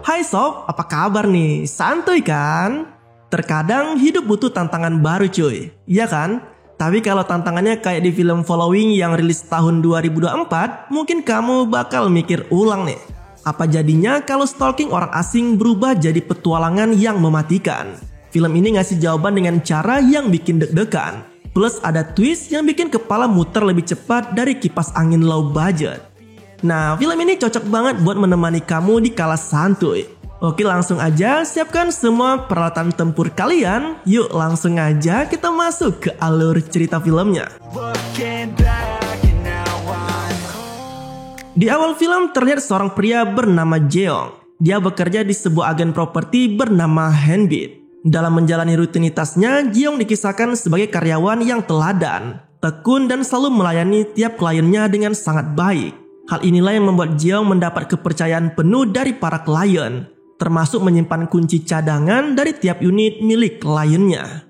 Hai sob, apa kabar nih? Santuy kan? Terkadang hidup butuh tantangan baru cuy, iya kan? Tapi kalau tantangannya kayak di film Following yang rilis tahun 2024, mungkin kamu bakal mikir ulang nih. Apa jadinya kalau stalking orang asing berubah jadi petualangan yang mematikan? Film ini ngasih jawaban dengan cara yang bikin deg-degan. Plus ada twist yang bikin kepala muter lebih cepat dari kipas angin low budget. Nah, film ini cocok banget buat menemani kamu di kala santuy. Oke, langsung aja siapkan semua peralatan tempur kalian. Yuk langsung aja kita masuk ke alur cerita filmnya. Di awal film terlihat seorang pria bernama Jeong. Dia bekerja di sebuah agen properti bernama Hanbit. Dalam menjalani rutinitasnya, Jeong dikisahkan sebagai karyawan yang teladan, tekun dan selalu melayani tiap kliennya dengan sangat baik. Hal inilah yang membuat Jeong mendapat kepercayaan penuh dari para klien, termasuk menyimpan kunci cadangan dari tiap unit milik kliennya.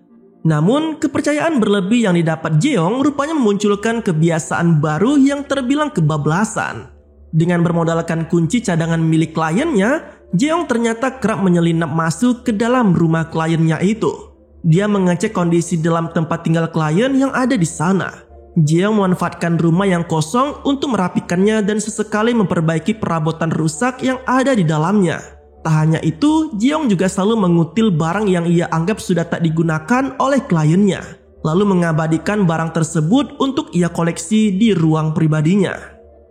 Namun, kepercayaan berlebih yang didapat Jeong rupanya memunculkan kebiasaan baru yang terbilang kebablasan. Dengan bermodalkan kunci cadangan milik kliennya, Jeong ternyata kerap menyelinap masuk ke dalam rumah kliennya itu. Dia mengecek kondisi dalam tempat tinggal klien yang ada di sana. Jeong memanfaatkan rumah yang kosong untuk merapikannya dan sesekali memperbaiki perabotan rusak yang ada di dalamnya. Tak hanya itu, Jeong juga selalu mengutil barang yang ia anggap sudah tak digunakan oleh kliennya, lalu mengabadikan barang tersebut untuk ia koleksi di ruang pribadinya.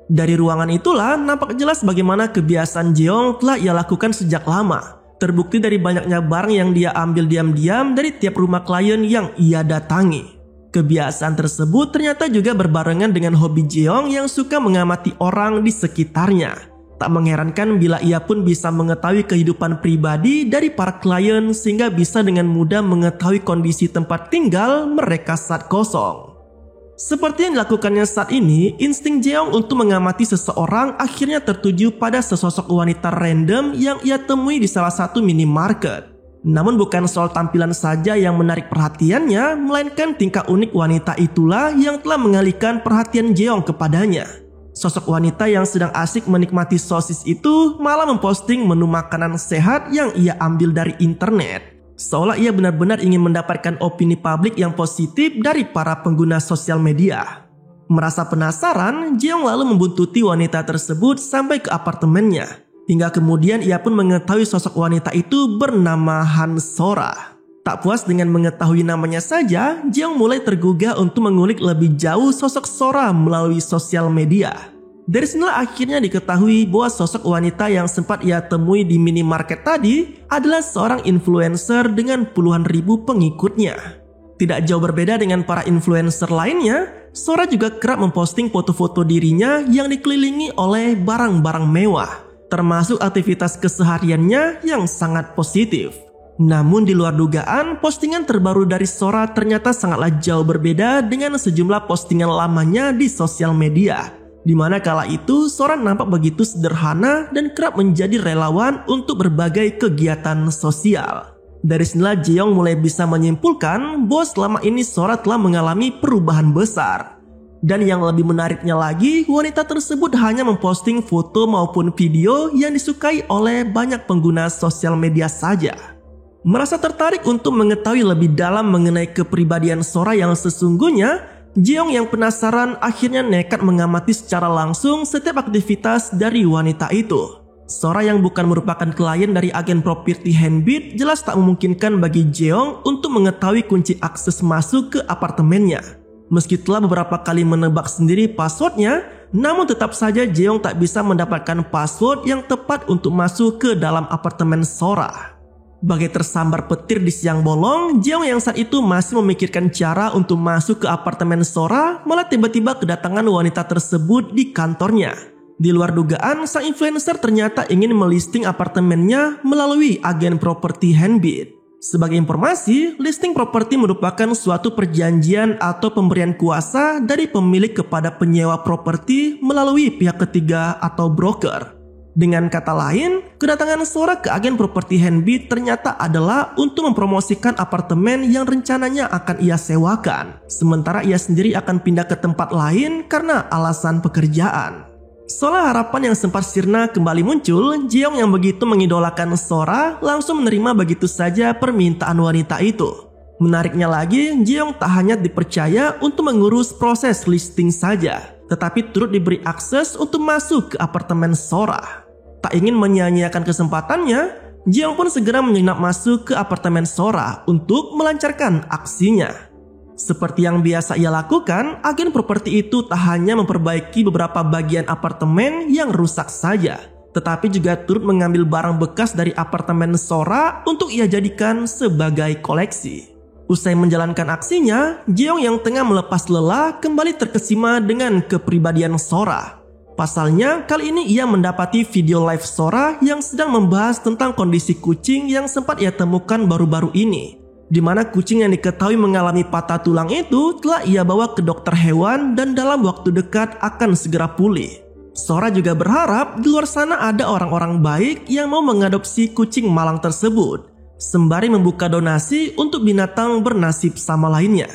Dari ruangan itulah nampak jelas bagaimana kebiasaan Jeong telah ia lakukan sejak lama. Terbukti dari banyaknya barang yang dia ambil diam-diam dari tiap rumah klien yang ia datangi. Kebiasaan tersebut ternyata juga berbarengan dengan hobi Jeong yang suka mengamati orang di sekitarnya. Tak mengherankan bila ia pun bisa mengetahui kehidupan pribadi dari para klien sehingga bisa dengan mudah mengetahui kondisi tempat tinggal mereka saat kosong. Seperti yang dilakukannya saat ini, insting Jeong untuk mengamati seseorang akhirnya tertuju pada sesosok wanita random yang ia temui di salah satu minimarket. Namun bukan soal tampilan saja yang menarik perhatiannya, melainkan tingkah unik wanita itulah yang telah mengalihkan perhatian Jeong kepadanya. Sosok wanita yang sedang asik menikmati sosis itu malah memposting menu makanan sehat yang ia ambil dari internet. Seolah ia benar-benar ingin mendapatkan opini publik yang positif dari para pengguna sosial media. Merasa penasaran, Jeong lalu membuntuti wanita tersebut sampai ke apartemennya. Hingga kemudian ia pun mengetahui sosok wanita itu bernama Han Sora. Tak puas dengan mengetahui namanya saja, Jeong mulai tergugah untuk mengulik lebih jauh sosok Sora melalui sosial media. Dari sinilah akhirnya diketahui bahwa sosok wanita yang sempat ia temui di minimarket tadi adalah seorang influencer dengan puluhan ribu pengikutnya. Tidak jauh berbeda dengan para influencer lainnya, Sora juga kerap memposting foto-foto dirinya yang dikelilingi oleh barang-barang mewah, termasuk aktivitas kesehariannya yang sangat positif. Namun di luar dugaan, postingan terbaru dari Sora ternyata sangatlah jauh berbeda dengan sejumlah postingan lamanya di sosial media, di mana kala itu Sora nampak begitu sederhana dan kerap menjadi relawan untuk berbagai kegiatan sosial. Dari sinilah Jeong mulai bisa menyimpulkan bahwa selama ini Sora telah mengalami perubahan besar. Dan yang lebih menariknya lagi, wanita tersebut hanya memposting foto maupun video yang disukai oleh banyak pengguna sosial media saja. Merasa tertarik untuk mengetahui lebih dalam mengenai kepribadian Sora yang sesungguhnya, Jeong yang penasaran akhirnya nekat mengamati secara langsung setiap aktivitas dari wanita itu. Sora yang bukan merupakan klien dari agen properti Hanbit jelas tak memungkinkan bagi Jeong untuk mengetahui kunci akses masuk ke apartemennya. Meski telah beberapa kali menebak sendiri passwordnya, namun tetap saja Jeong tak bisa mendapatkan password yang tepat untuk masuk ke dalam apartemen Sora. Bagai tersambar petir di siang bolong, Jeong yang saat itu masih memikirkan cara untuk masuk ke apartemen Sora malah tiba-tiba kedatangan wanita tersebut di kantornya. Di luar dugaan, sang influencer ternyata ingin melisting apartemennya melalui agen properti Hanbit. Sebagai informasi, listing properti merupakan suatu perjanjian atau pemberian kuasa dari pemilik kepada penyewa properti melalui pihak ketiga atau broker. Dengan kata lain, kedatangan Sora ke agen properti Hanbit ternyata adalah untuk mempromosikan apartemen yang rencananya akan ia sewakan. Sementara ia sendiri akan pindah ke tempat lain karena alasan pekerjaan. Seolah harapan yang sempat sirna kembali muncul, Jeong yang begitu mengidolakan Sora langsung menerima begitu saja permintaan wanita itu. Menariknya lagi, Jeong tak hanya dipercaya untuk mengurus proses listing saja, tetapi turut diberi akses untuk masuk ke apartemen Sora. Tak ingin menyia-nyiakan kesempatannya, Jeong pun segera menyelinap masuk ke apartemen Sora untuk melancarkan aksinya. Seperti yang biasa ia lakukan, agen properti itu tak hanya memperbaiki beberapa bagian apartemen yang rusak saja, tetapi juga turut mengambil barang bekas dari apartemen Sora untuk ia jadikan sebagai koleksi. Usai menjalankan aksinya, Jeong yang tengah melepas lelah kembali terkesima dengan kepribadian Sora. Pasalnya, kali ini ia mendapati video live Sora yang sedang membahas tentang kondisi kucing yang sempat ia temukan baru-baru ini, di mana kucing yang diketahui mengalami patah tulang itu telah ia bawa ke dokter hewan dan dalam waktu dekat akan segera pulih. Sora juga berharap di luar sana ada orang-orang baik yang mau mengadopsi kucing malang tersebut, sembari membuka donasi untuk binatang bernasib sama lainnya.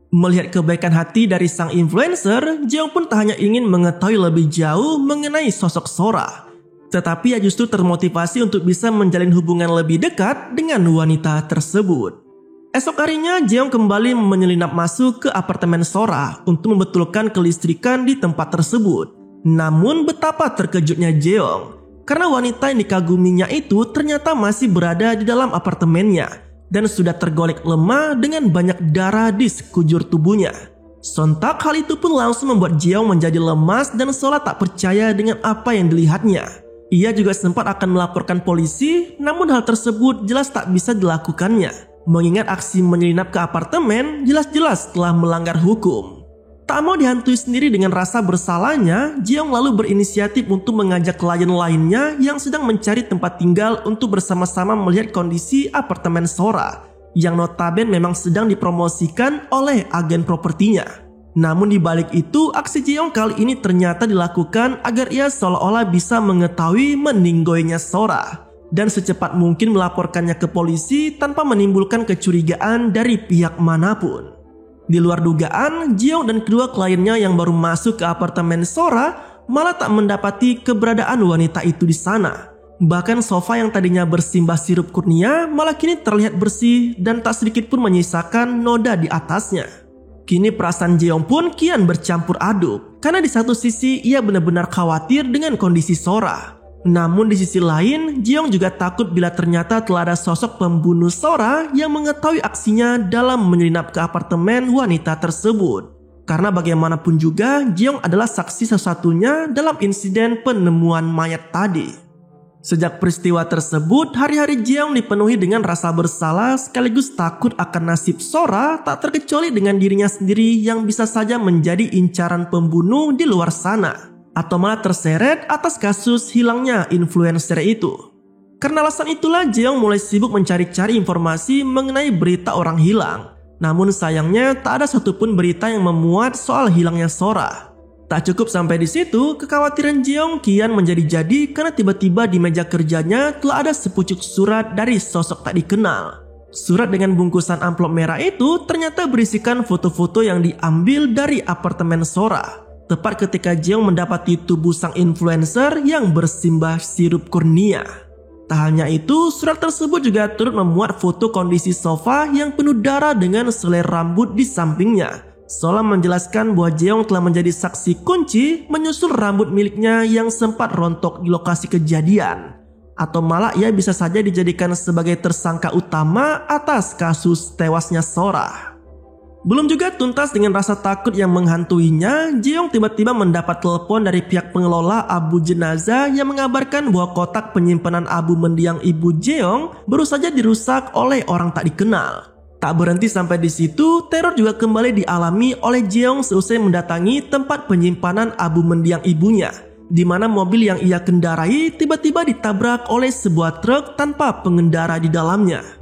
Melihat kebaikan hati dari sang influencer, Jeong pun tak hanya ingin mengetahui lebih jauh mengenai sosok Sora, tetapi ia justru termotivasi untuk bisa menjalin hubungan lebih dekat dengan wanita tersebut. Esok harinya, Jeong kembali menyelinap masuk ke apartemen Sora untuk membetulkan kelistrikan di tempat tersebut. Namun betapa terkejutnya Jeong, karena wanita yang dikaguminya itu ternyata masih berada di dalam apartemennya dan sudah tergolek lemah dengan banyak darah di sekujur tubuhnya. Sontak hal itu pun langsung membuat Jeong menjadi lemas dan seolah tak percaya dengan apa yang dilihatnya. Ia juga sempat akan melaporkan polisi, namun hal tersebut jelas tak bisa dilakukannya, mengingat aksi menyelinap ke apartemen jelas-jelas telah melanggar hukum. Tak mau dihantui sendiri dengan rasa bersalahnya, Jeong lalu berinisiatif untuk mengajak klien lainnya yang sedang mencari tempat tinggal untuk bersama-sama melihat kondisi apartemen Sora, yang notabene memang sedang dipromosikan oleh agen propertinya. Namun di balik itu, aksi Jeong kali ini ternyata dilakukan agar ia seolah-olah bisa mengetahui meninggoynya Sora dan secepat mungkin melaporkannya ke polisi tanpa menimbulkan kecurigaan dari pihak manapun. Di luar dugaan, Jeong dan kedua kliennya yang baru masuk ke apartemen Sora malah tak mendapati keberadaan wanita itu di sana. Bahkan sofa yang tadinya bersimbah sirup kurnia malah kini terlihat bersih dan tak sedikit pun menyisakan noda di atasnya. Kini perasaan Jeong pun kian bercampur aduk, karena di satu sisi ia benar-benar khawatir dengan kondisi Sora. Namun di sisi lain, Jeong juga takut bila ternyata telah ada sosok pembunuh Sora yang mengetahui aksinya dalam menyelinap ke apartemen wanita tersebut. Karena bagaimanapun juga, Jeong adalah saksi satu-satunya dalam insiden penemuan mayat tadi. Sejak peristiwa tersebut, hari-hari Jeong dipenuhi dengan rasa bersalah sekaligus takut akan nasib Sora, tak terkecuali dengan dirinya sendiri yang bisa saja menjadi incaran pembunuh di luar sana, atau malah terseret atas kasus hilangnya influencer itu. Karena alasan itulah Jeong mulai sibuk mencari-cari informasi mengenai berita orang hilang. Namun sayangnya tak ada satupun berita yang memuat soal hilangnya Sora. Tak cukup sampai di situ, kekhawatiran Jeong kian menjadi-jadi karena tiba-tiba di meja kerjanya telah ada sepucuk surat dari sosok tak dikenal. Surat dengan bungkusan amplop merah itu ternyata berisikan foto-foto yang diambil dari apartemen Sora, tepat ketika Jeong mendapati tubuh sang influencer yang bersimbah sirup kurnia. Tak hanya itu, surat tersebut juga turut memuat foto kondisi sofa yang penuh darah dengan selai rambut di sampingnya, seolah menjelaskan bahwa Jeong telah menjadi saksi kunci menyusul rambut miliknya yang sempat rontok di lokasi kejadian. Atau malah ia bisa saja dijadikan sebagai tersangka utama atas kasus tewasnya Sora. Belum juga tuntas dengan rasa takut yang menghantuinya, Jeong tiba-tiba mendapat telepon dari pihak pengelola abu jenazah yang mengabarkan bahwa kotak penyimpanan abu mendiang ibu Jeong baru saja dirusak oleh orang tak dikenal. Tak berhenti sampai di situ, teror juga kembali dialami oleh Jeong seusai mendatangi tempat penyimpanan abu mendiang ibunya, di mana mobil yang ia kendarai tiba-tiba ditabrak oleh sebuah truk tanpa pengendara di dalamnya.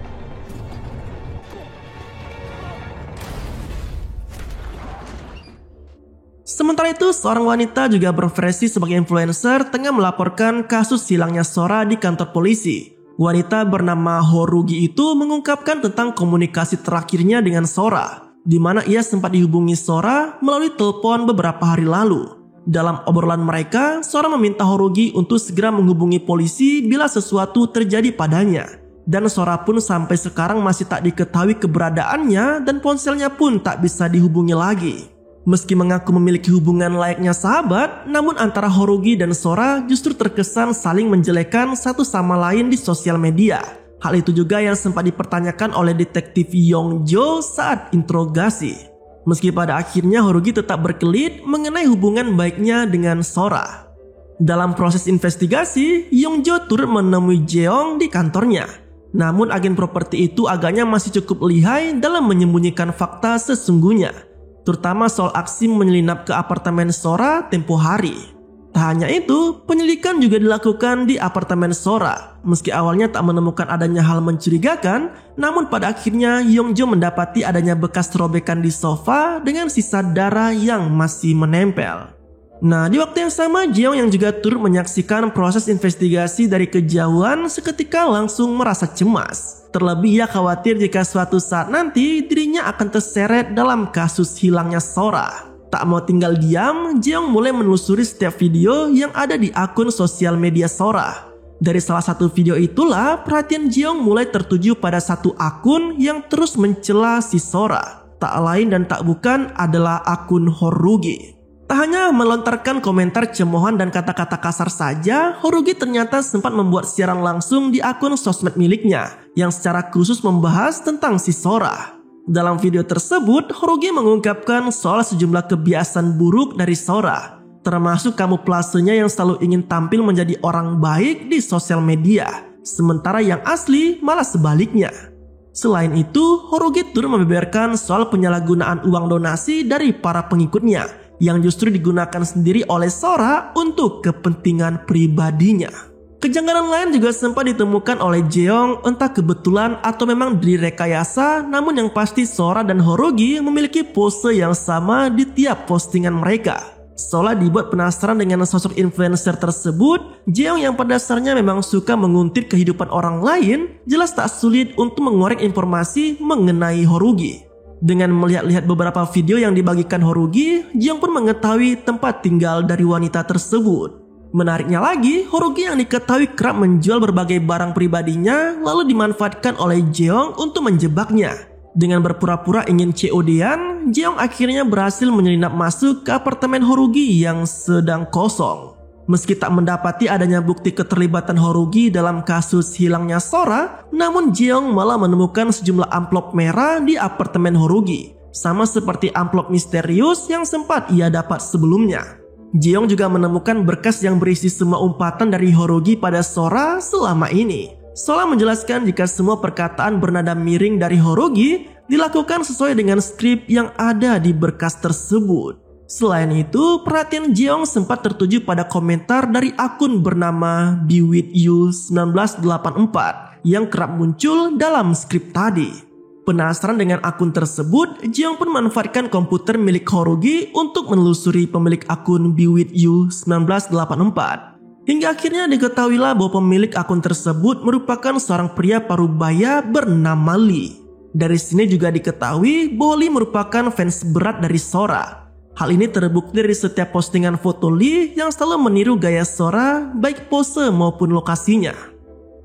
Sementara itu, seorang wanita juga berprofesi sebagai influencer tengah melaporkan kasus hilangnya Sora di kantor polisi. Wanita bernama Horugi itu mengungkapkan tentang komunikasi terakhirnya dengan Sora, di mana ia sempat dihubungi Sora melalui telepon beberapa hari lalu. Dalam obrolan mereka, Sora meminta Horugi untuk segera menghubungi polisi bila sesuatu terjadi padanya. Dan Sora pun sampai sekarang masih tak diketahui keberadaannya dan ponselnya pun tak bisa dihubungi lagi. Meski mengaku memiliki hubungan layaknya sahabat, namun antara Horugi dan Sora justru terkesan saling menjelekkan satu sama lain di sosial media. Hal itu juga yang sempat dipertanyakan oleh detektif Yongjo saat interogasi. Meski pada akhirnya Horugi tetap berkelit mengenai hubungan baiknya dengan Sora. Dalam proses investigasi, Yongjo turut menemui Jeong di kantornya. Namun agen properti itu agaknya masih cukup lihai dalam menyembunyikan fakta sesungguhnya, terutama soal aksi menyelinap ke apartemen Sora tempo hari. Tak hanya itu, penyelidikan juga dilakukan di apartemen Sora. Meski awalnya tak menemukan adanya hal mencurigakan, namun pada akhirnya Yongjo mendapati adanya bekas robekan di sofa dengan sisa darah yang masih menempel. Nah, di waktu yang sama, Jeong yang juga turut menyaksikan proses investigasi dari kejauhan seketika langsung merasa cemas. Terlebih ia khawatir jika suatu saat nanti dirinya akan terseret dalam kasus hilangnya Sora. Tak mau tinggal diam, Jeong mulai menelusuri setiap video yang ada di akun sosial media Sora. Dari salah satu video itulah perhatian Jeong mulai tertuju pada satu akun yang terus mencela si Sora. Tak lain dan tak bukan adalah akun Horugi. Tak hanya melontarkan komentar cemoohan dan kata-kata kasar saja, Horugi ternyata sempat membuat siaran langsung di akun sosmed miliknya yang secara khusus membahas tentang si Sora. Dalam video tersebut, Horugi mengungkapkan soal sejumlah kebiasaan buruk dari Sora, termasuk kamuflasenya yang selalu ingin tampil menjadi orang baik di sosial media, sementara yang asli malah sebaliknya. Selain itu, Horugi turut membeberkan soal penyalahgunaan uang donasi dari para pengikutnya yang justru digunakan sendiri oleh Sora untuk kepentingan pribadinya. Kejanggalan lain juga sempat ditemukan oleh Jeong, entah kebetulan atau memang direkayasa, namun yang pasti Sora dan Horugi memiliki pose yang sama di tiap postingan mereka. Sora dibuat penasaran dengan sosok influencer tersebut. Jeong yang pada dasarnya memang suka menguntit kehidupan orang lain, jelas tak sulit untuk mengorek informasi mengenai Horugi. Dengan melihat-lihat beberapa video yang dibagikan Horugi, Jeong pun mengetahui tempat tinggal dari wanita tersebut. Menariknya lagi, Horugi yang diketahui kerap menjual berbagai barang pribadinya lalu dimanfaatkan oleh Jeong untuk menjebaknya. Dengan berpura-pura ingin COD-an, Jeong akhirnya berhasil menyelinap masuk ke apartemen Horugi yang sedang kosong. Meski tak mendapati adanya bukti keterlibatan Horugi dalam kasus hilangnya Sora, namun Jeong malah menemukan sejumlah amplop merah di apartemen Horugi, sama seperti amplop misterius yang sempat ia dapat sebelumnya. Jeong juga menemukan berkas yang berisi semua umpatan dari Horugi pada Sora selama ini. Sora menjelaskan jika semua perkataan bernada miring dari Horugi dilakukan sesuai dengan skrip yang ada di berkas tersebut. Selain itu, perhatian Jeong sempat tertuju pada komentar dari akun bernama BeWithYou1984 yang kerap muncul dalam skrip tadi. Penasaran dengan akun tersebut, Jeong pun memanfaatkan komputer milik Horugi untuk menelusuri pemilik akun BeWithYou1984. Hingga akhirnya diketahuilah bahwa pemilik akun tersebut merupakan seorang pria parubaya bernama Lee. Dari sini juga diketahui bahwa Lee merupakan fans berat dari Sora. Hal ini terbukti dari setiap postingan foto Lee yang selalu meniru gaya Sora, baik pose maupun lokasinya.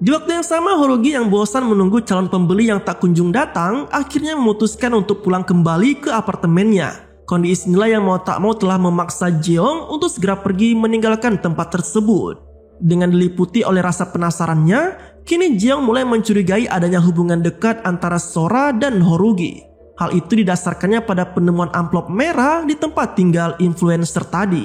Di waktu yang sama, Horugi yang bosan menunggu calon pembeli yang tak kunjung datang, akhirnya memutuskan untuk pulang kembali ke apartemennya. Kondisi inilah yang mau tak mau telah memaksa Jeong untuk segera pergi meninggalkan tempat tersebut. Dengan diliputi oleh rasa penasarannya, kini Jeong mulai mencurigai adanya hubungan dekat antara Sora dan Horugi. Hal itu didasarkannya pada penemuan amplop merah di tempat tinggal influencer tadi.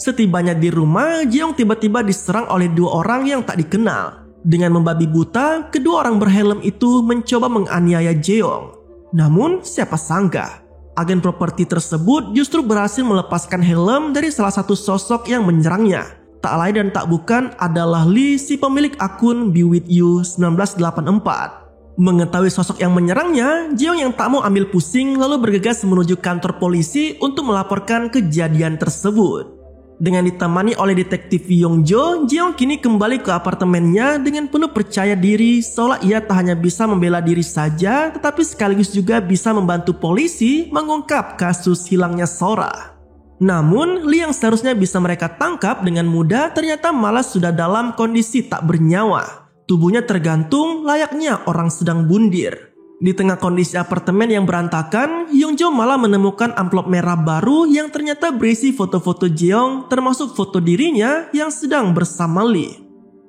Setibanya di rumah, Jeong tiba-tiba diserang oleh dua orang yang tak dikenal. Dengan membabi buta, kedua orang berhelm itu mencoba menganiaya Jeong. Namun, siapa sangka, agen properti tersebut justru berhasil melepaskan helm dari salah satu sosok yang menyerangnya. Tak lain dan tak bukan adalah Lee, si pemilik akun BeWithYou1984. Mengetahui sosok yang menyerangnya, Jeong yang tak mau ambil pusing lalu bergegas menuju kantor polisi untuk melaporkan kejadian tersebut. Dengan ditemani oleh detektif Yongjo, Jeong kini kembali ke apartemennya dengan penuh percaya diri seolah ia tak hanya bisa membela diri saja, tetapi sekaligus juga bisa membantu polisi mengungkap kasus hilangnya Sora. Namun, Lee yang seharusnya bisa mereka tangkap dengan mudah ternyata malah sudah dalam kondisi tak bernyawa. Tubuhnya tergantung layaknya orang sedang bundir. Di tengah kondisi apartemen yang berantakan, Hyungjo malah menemukan amplop merah baru yang ternyata berisi foto-foto Jeong termasuk foto dirinya yang sedang bersama Lee.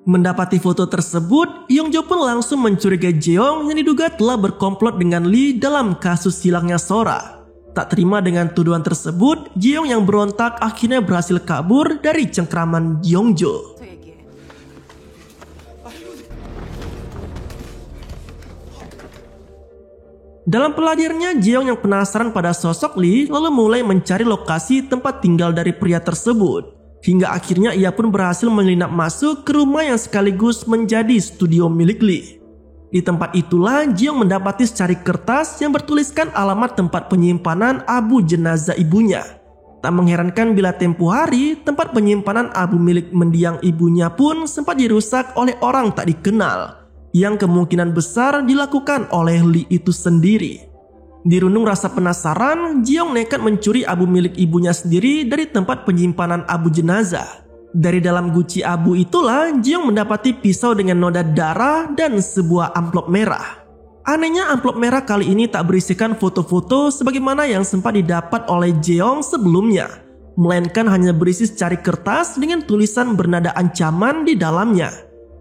Mendapati foto tersebut, Hyungjo pun langsung mencurigai Jeong yang diduga telah berkomplot dengan Lee dalam kasus hilangnya Sora. Tak terima dengan tuduhan tersebut, Jeong yang berontak akhirnya berhasil kabur dari cengkraman Hyungjo. Dalam pelajarnya, Jeong yang penasaran pada sosok Lee lalu mulai mencari lokasi tempat tinggal dari pria tersebut. Hingga akhirnya ia pun berhasil menyelinap masuk ke rumah yang sekaligus menjadi studio milik Lee. Di tempat itulah Jeong mendapati secari kertas yang bertuliskan alamat tempat penyimpanan abu jenazah ibunya. Tak mengherankan bila tempo hari tempat penyimpanan abu milik mendiang ibunya pun sempat dirusak oleh orang tak dikenal, yang kemungkinan besar dilakukan oleh Lee itu sendiri. Dirundung rasa penasaran, Jeong nekat mencuri abu milik ibunya sendiri dari tempat penyimpanan abu jenazah. Dari dalam guci abu itulah Jeong mendapati pisau dengan noda darah dan sebuah amplop merah. Anehnya amplop merah kali ini tak berisikan foto-foto sebagaimana yang sempat didapat oleh Jeong sebelumnya, melainkan hanya berisi secari kertas dengan tulisan bernada ancaman di dalamnya,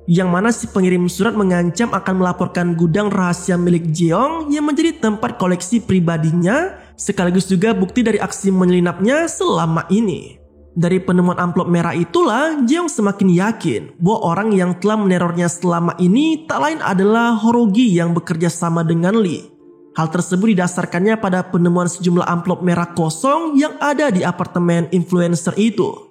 yang mana si pengirim surat mengancam akan melaporkan gudang rahasia milik Jeong yang menjadi tempat koleksi pribadinya sekaligus juga bukti dari aksi menyelinapnya selama ini. Dari penemuan amplop merah itulah Jeong semakin yakin bahwa orang yang telah menerornya selama ini tak lain adalah Horogi yang bekerja sama dengan Lee. Hal tersebut didasarkannya pada penemuan sejumlah amplop merah kosong yang ada di apartemen influencer itu.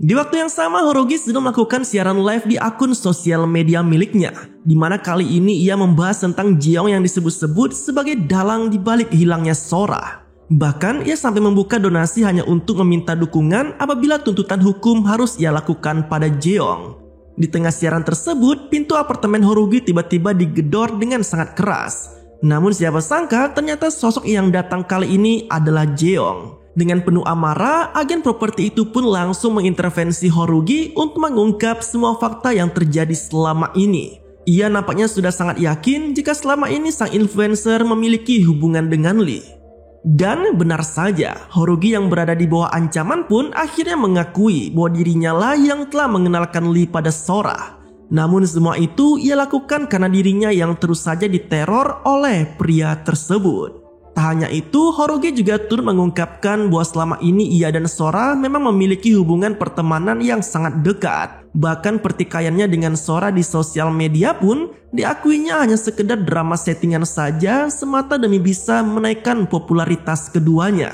Di waktu yang sama, Horogi sedang melakukan siaran live di akun sosial media miliknya, di mana kali ini ia membahas tentang Jeong yang disebut-sebut sebagai dalang di balik hilangnya Sora. Bahkan ia sampai membuka donasi hanya untuk meminta dukungan apabila tuntutan hukum harus ia lakukan pada Jeong. Di tengah siaran tersebut, pintu apartemen Horogi tiba-tiba digedor dengan sangat keras. Namun siapa sangka ternyata sosok yang datang kali ini adalah Jeong. Dengan penuh amarah, agen properti itu pun langsung mengintervensi Horogi untuk mengungkap semua fakta yang terjadi selama ini. Ia nampaknya sudah sangat yakin jika selama ini sang influencer memiliki hubungan dengan Lee. Dan benar saja, Horogi yang berada di bawah ancaman pun akhirnya mengakui bahwa dirinya lah yang telah mengenalkan Lee pada Sora. Namun semua itu ia lakukan karena dirinya yang terus saja diteror oleh pria tersebut. Tak hanya itu, Horogi juga turut mengungkapkan bahwa selama ini ia dan Sora memang memiliki hubungan pertemanan yang sangat dekat. Bahkan pertikaiannya dengan Sora di sosial media pun diakuinya hanya sekedar drama settingan saja semata demi bisa menaikkan popularitas keduanya.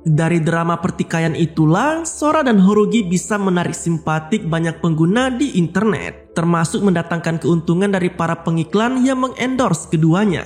Dari drama pertikaian itulah Sora dan Horogi bisa menarik simpatik banyak pengguna di internet, termasuk mendatangkan keuntungan dari para pengiklan yang mengendorse keduanya.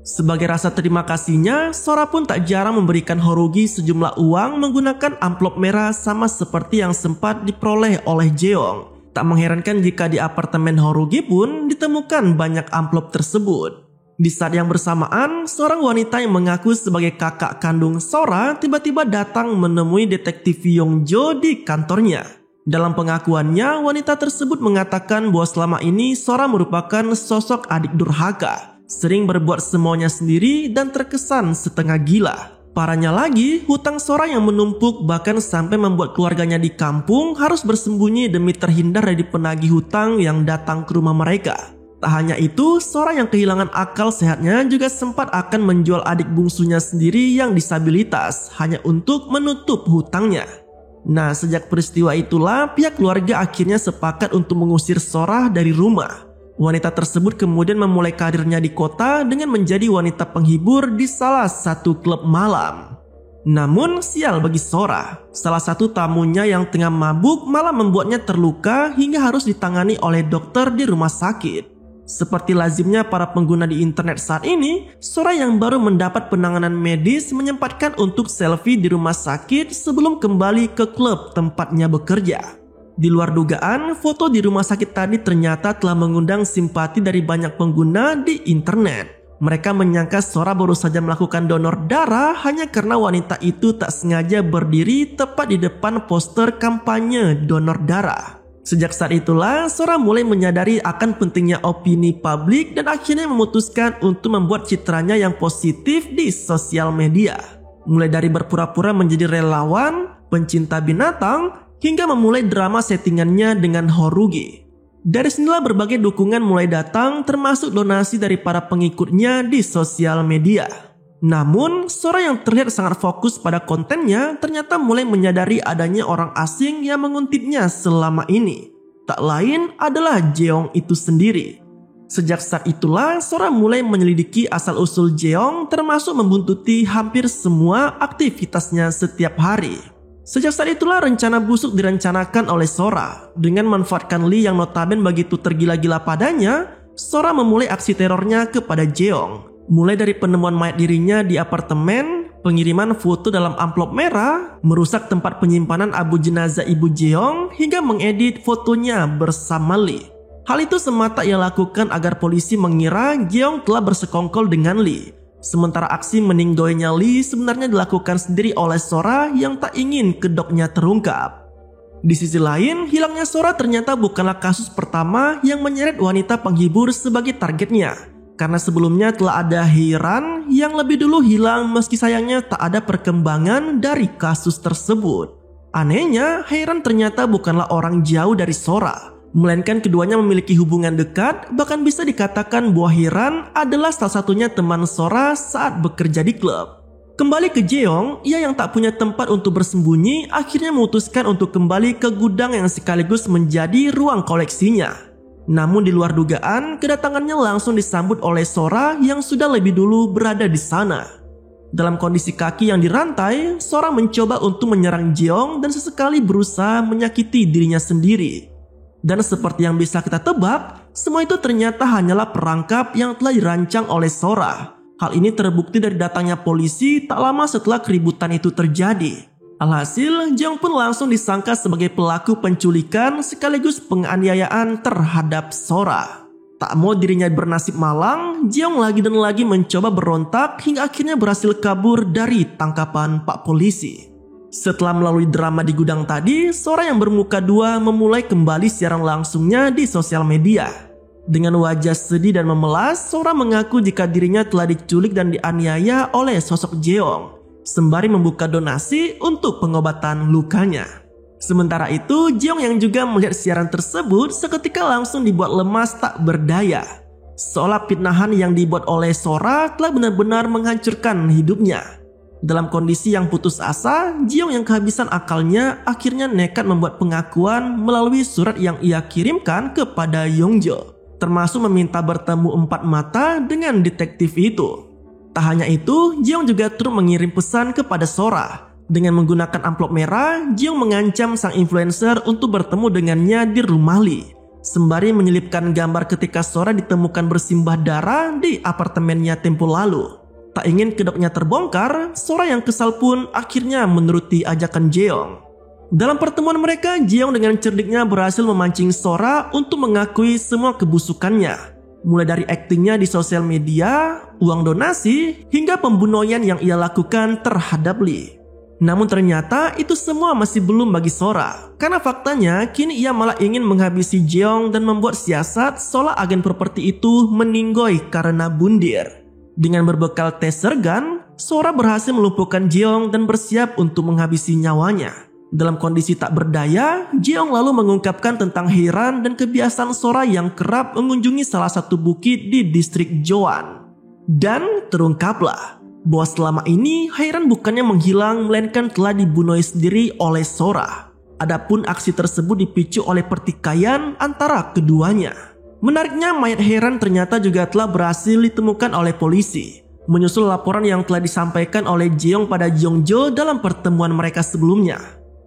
Sebagai rasa terima kasihnya, Sora pun tak jarang memberikan Horogi sejumlah uang menggunakan amplop merah sama seperti yang sempat diperoleh oleh Jeong. Tak mengherankan jika di apartemen Horogi pun ditemukan banyak amplop tersebut. Di saat yang bersamaan, seorang wanita yang mengaku sebagai kakak kandung Sora tiba-tiba datang menemui detektif Hyungjo di kantornya. Dalam pengakuannya, wanita tersebut mengatakan bahwa selama ini Sora merupakan sosok adik durhaka, sering berbuat semaunya sendiri dan terkesan setengah gila. Parahnya lagi, hutang Sora yang menumpuk bahkan sampai membuat keluarganya di kampung harus bersembunyi demi terhindar dari penagih hutang yang datang ke rumah mereka. Tak hanya itu, Sora yang kehilangan akal sehatnya juga sempat akan menjual adik bungsunya sendiri yang disabilitas hanya untuk menutup hutangnya. Nah, sejak peristiwa itulah pihak keluarga akhirnya sepakat untuk mengusir Sora dari rumah. Wanita tersebut kemudian memulai karirnya di kota dengan menjadi wanita penghibur di salah satu klub malam. Namun sial bagi Sora, salah satu tamunya yang tengah mabuk malah membuatnya terluka hingga harus ditangani oleh dokter di rumah sakit. Seperti lazimnya para pengguna di internet saat ini, Sora yang baru mendapat penanganan medis menyempatkan untuk selfie di rumah sakit sebelum kembali ke klub tempatnya bekerja. Di luar dugaan, foto di rumah sakit tadi ternyata telah mengundang simpati dari banyak pengguna di internet. Mereka menyangka Sora baru saja melakukan donor darah hanya karena wanita itu tak sengaja berdiri tepat di depan poster kampanye donor darah. Sejak saat itulah Sora mulai menyadari akan pentingnya opini publik dan akhirnya memutuskan untuk membuat citranya yang positif di sosial media. Mulai dari berpura-pura menjadi relawan, pencinta binatang, hingga memulai drama settingannya dengan Horugi. Dari sinilah berbagai dukungan mulai datang termasuk donasi dari para pengikutnya di sosial media. Namun, Sora yang terlihat sangat fokus pada kontennya ternyata mulai menyadari adanya orang asing yang menguntitnya selama ini. Tak lain adalah Jeong itu sendiri. Sejak saat itulah Sora mulai menyelidiki asal-usul Jeong termasuk membuntuti hampir semua aktivitasnya setiap hari. Sejak saat itulah rencana busuk direncanakan oleh Sora. Dengan memanfaatkan Lee yang notabene begitu tergila-gila padanya, Sora memulai aksi terornya kepada Jeong. Mulai dari penemuan mayat dirinya di apartemen, pengiriman foto dalam amplop merah, merusak tempat penyimpanan abu jenazah ibu Jeong, hingga mengedit fotonya bersama Lee. Hal itu semata ia lakukan agar polisi mengira Jeong telah bersekongkol dengan Lee. Sementara aksi meninggoinya Lee sebenarnya dilakukan sendiri oleh Sora yang tak ingin kedoknya terungkap. Di sisi lain, hilangnya Sora ternyata bukanlah kasus pertama yang menyeret wanita penghibur sebagai targetnya. Karena sebelumnya telah ada Heiran yang lebih dulu hilang meski sayangnya tak ada perkembangan dari kasus tersebut. Anehnya, Heiran ternyata bukanlah orang jauh dari Sora. Melainkan keduanya memiliki hubungan dekat, bahkan bisa dikatakan bahwa Heiran adalah salah satunya teman Sora saat bekerja di klub. Kembali ke Jeong, ia yang tak punya tempat untuk bersembunyi akhirnya memutuskan untuk kembali ke gudang yang sekaligus menjadi ruang koleksinya. Namun di luar dugaan, kedatangannya langsung disambut oleh Sora yang sudah lebih dulu berada di sana. Dalam kondisi kaki yang dirantai, Sora mencoba untuk menyerang Jeong dan sesekali berusaha menyakiti dirinya sendiri. Dan seperti yang bisa kita tebak, semua itu ternyata hanyalah perangkap yang telah dirancang oleh Sora. Hal ini terbukti dari datangnya polisi tak lama setelah keributan itu terjadi. Alhasil, Jeong pun langsung disangka sebagai pelaku penculikan sekaligus penganiayaan terhadap Sora. Tak mau dirinya bernasib malang, Jeong lagi dan lagi mencoba berontak hingga akhirnya berhasil kabur dari tangkapan Pak Polisi. Setelah melalui drama di gudang tadi, Sora yang bermuka dua memulai kembali siaran langsungnya di sosial media. Dengan wajah sedih dan memelas, Sora mengaku jika dirinya telah diculik dan dianiaya oleh sosok Jeong, sembari membuka donasi untuk pengobatan lukanya. Sementara itu, Jeong yang juga melihat siaran tersebut seketika langsung dibuat lemas tak berdaya. Seolah fitnahan yang dibuat oleh Sora telah benar-benar menghancurkan hidupnya. Dalam kondisi yang putus asa, Jeong yang kehabisan akalnya akhirnya nekat membuat pengakuan melalui surat yang ia kirimkan kepada Yongjo, termasuk meminta bertemu empat mata dengan detektif itu. Tak hanya itu, Jeong juga turut mengirim pesan kepada Sora. Dengan menggunakan amplop merah, Jeong mengancam sang influencer untuk bertemu dengannya di rumah Lee, sembari menyelipkan gambar ketika Sora ditemukan bersimbah darah di apartemennya tempo lalu. Tak ingin kedoknya terbongkar, Sora yang kesal pun akhirnya menuruti ajakan Jeong. Dalam pertemuan mereka, Jeong dengan cerdiknya berhasil memancing Sora untuk mengakui semua kebusukannya. Mulai dari aktingnya di sosial media, uang donasi, hingga pembunuhan yang ia lakukan terhadap Lee. Namun ternyata itu semua masih belum bagi Sora. Karena faktanya kini ia malah ingin menghabisi Jeong dan membuat siasat seolah agen properti itu meninggoy karena bundir. Dengan berbekal taser gun, Sora berhasil melumpuhkan Jeong dan bersiap untuk menghabisi nyawanya. Dalam kondisi tak berdaya, Jeong lalu mengungkapkan tentang Heiran dan kebiasaan Sora yang kerap mengunjungi salah satu bukit di distrik Joan. Dan terungkaplah bahwa selama ini Heiran bukannya menghilang melainkan telah dibunuh sendiri oleh Sora. Adapun aksi tersebut dipicu oleh pertikaian antara keduanya. Menariknya, mayat Heiran ternyata juga telah berhasil ditemukan oleh polisi, menyusul laporan yang telah disampaikan oleh Jeong pada Yongjo dalam pertemuan mereka sebelumnya.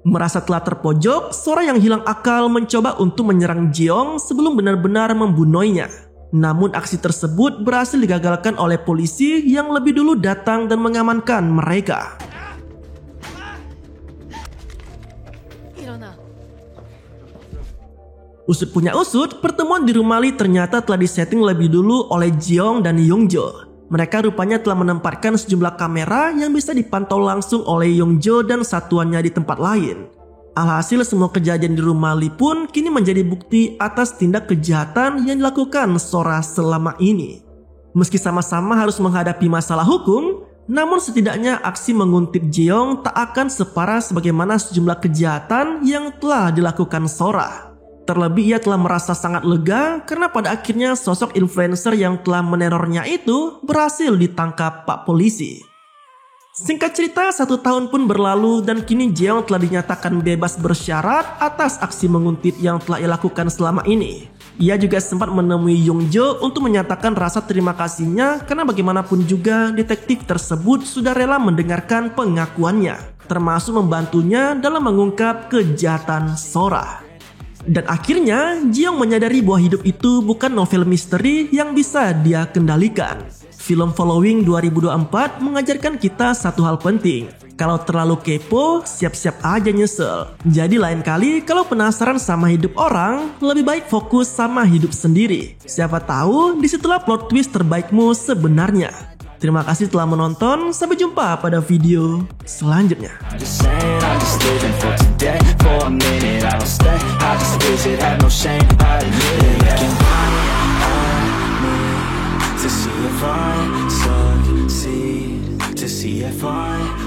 Merasa telah terpojok, Sora yang hilang akal mencoba untuk menyerang Jeong sebelum benar-benar membunuhnya. Namun aksi tersebut berhasil digagalkan oleh polisi yang lebih dulu datang dan mengamankan mereka. Usut punya usut, pertemuan di rumah Lee ternyata telah disetting lebih dulu oleh Jeong dan Yongjo. Mereka rupanya telah menempatkan sejumlah kamera yang bisa dipantau langsung oleh Yongjo dan satuannya di tempat lain. Alhasil semua kejadian di rumah Lee pun kini menjadi bukti atas tindak kejahatan yang dilakukan Sora selama ini. Meski sama-sama harus menghadapi masalah hukum, namun setidaknya aksi menguntit Jeong tak akan separah sebagaimana sejumlah kejahatan yang telah dilakukan Sora. Terlebih ia telah merasa sangat lega karena pada akhirnya sosok influencer yang telah menerornya itu berhasil ditangkap Pak Polisi. Singkat cerita, 1 tahun pun berlalu dan kini Jeong telah dinyatakan bebas bersyarat atas aksi menguntit yang telah ia lakukan selama ini. Ia juga sempat menemui Yongjo untuk menyatakan rasa terima kasihnya karena bagaimanapun juga detektif tersebut sudah rela mendengarkan pengakuannya, termasuk membantunya dalam mengungkap kejahatan Sora. Dan akhirnya Jeong menyadari bahwa hidup itu bukan novel misteri yang bisa dia kendalikan. Film Following 2024 mengajarkan kita satu hal penting. Kalau terlalu kepo, siap-siap aja nyesel. Jadi lain kali kalau penasaran sama hidup orang, lebih baik fokus sama hidup sendiri. Siapa tahu disitulah plot twist terbaikmu sebenarnya. Terima kasih telah menonton, sampai jumpa pada video selanjutnya. To see if I